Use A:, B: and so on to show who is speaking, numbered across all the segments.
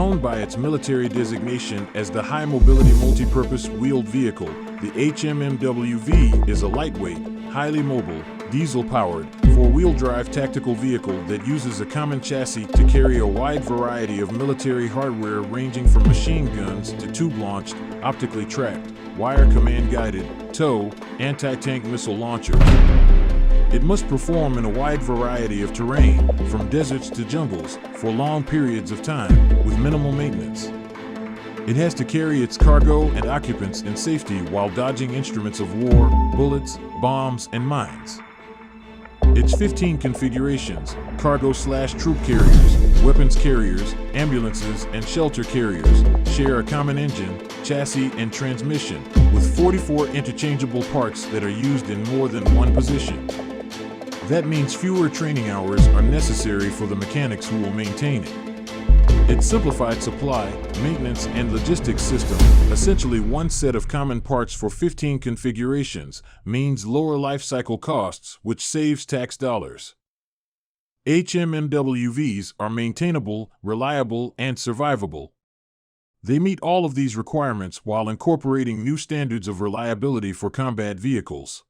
A: Known by its military designation as the High Mobility Multi-Purpose Wheeled Vehicle, the HMMWV is a lightweight, highly mobile, diesel-powered, four-wheel drive tactical vehicle that uses a common chassis to carry a wide variety of military hardware ranging from machine guns to tube-launched, optically tracked, wire command-guided, tow, anti-tank missile launchers. It must perform in a wide variety of terrain, from deserts to jungles, for long periods of time, with minimal maintenance. It has to carry its cargo and occupants in safety while dodging instruments of war, bullets, bombs, and mines. Its 15 configurations, cargo/troop carriers, weapons carriers, ambulances, and shelter carriers, share a common engine, chassis, and transmission, with 44 interchangeable parts that are used in more than one position. That means fewer training hours are necessary for the mechanics who will maintain it. Its simplified supply, maintenance, and logistics system, essentially one set of common parts for 15 configurations, means lower life cycle costs, which saves tax dollars. HMMWVs are maintainable, reliable, and survivable. They meet all of these requirements while incorporating new standards of reliability for combat vehicles.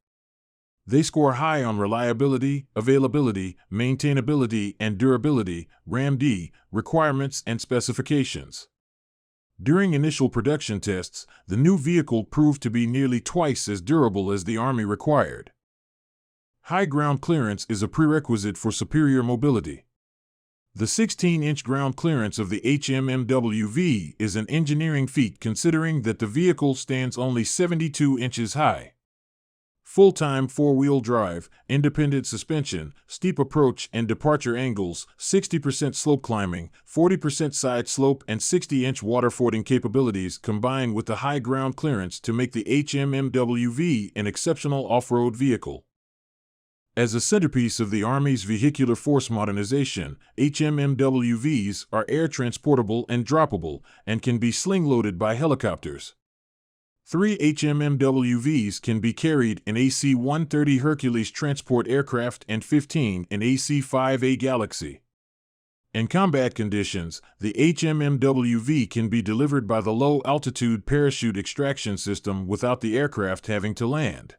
A: They score high on reliability, availability, maintainability, and durability (RAM-D) requirements and specifications. During initial production tests, the new vehicle proved to be nearly twice as durable as the Army required. High ground clearance is a prerequisite for superior mobility. The 16-inch ground clearance of the HMMWV is an engineering feat considering that the vehicle stands only 72 inches high. Full-time four-wheel drive, independent suspension, steep approach and departure angles, 60% slope climbing, 40% side slope, and 60-inch water-fording capabilities combine with the high ground clearance to make the HMMWV an exceptional off-road vehicle. As a centerpiece of the Army's vehicular force modernization, HMMWVs are air-transportable and droppable, and can be sling-loaded by helicopters. 3 HMMWVs can be carried in AC-130 Hercules transport aircraft and 15 in AC-5A Galaxy. In combat conditions, the HMMWV can be delivered by the low-altitude parachute extraction system without the aircraft having to land.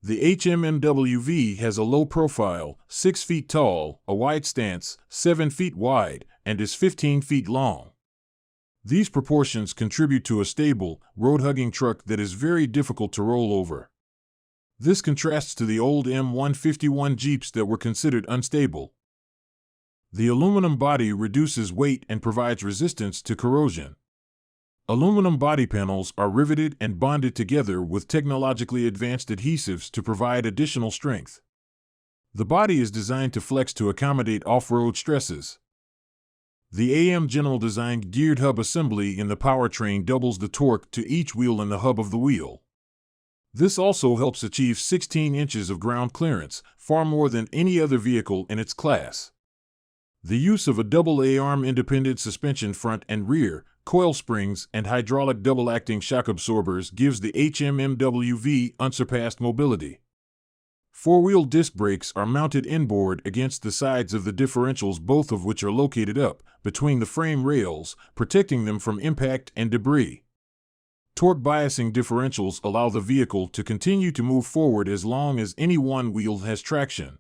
A: The HMMWV has a low profile, 6 feet tall, a wide stance, 7 feet wide, and is 15 feet long. These proportions contribute to a stable, road-hugging truck that is very difficult to roll over. This contrasts to the old M151 Jeeps that were considered unstable. The aluminum body reduces weight and provides resistance to corrosion. Aluminum body panels are riveted and bonded together with technologically advanced adhesives to provide additional strength. The body is designed to flex to accommodate off-road stresses. The AM General designed geared hub assembly in the powertrain doubles the torque to each wheel in the hub of the wheel. This also helps achieve 16 inches of ground clearance, far more than any other vehicle in its class. The use of a double A-arm independent suspension front and rear, coil springs, and hydraulic double-acting shock absorbers gives the HMMWV unsurpassed mobility. Four-wheel disc brakes are mounted inboard against the sides of the differentials, both of which are located up between the frame rails, protecting them from impact and debris. Torque biasing differentials allow the vehicle to continue to move forward as long as any one wheel has traction.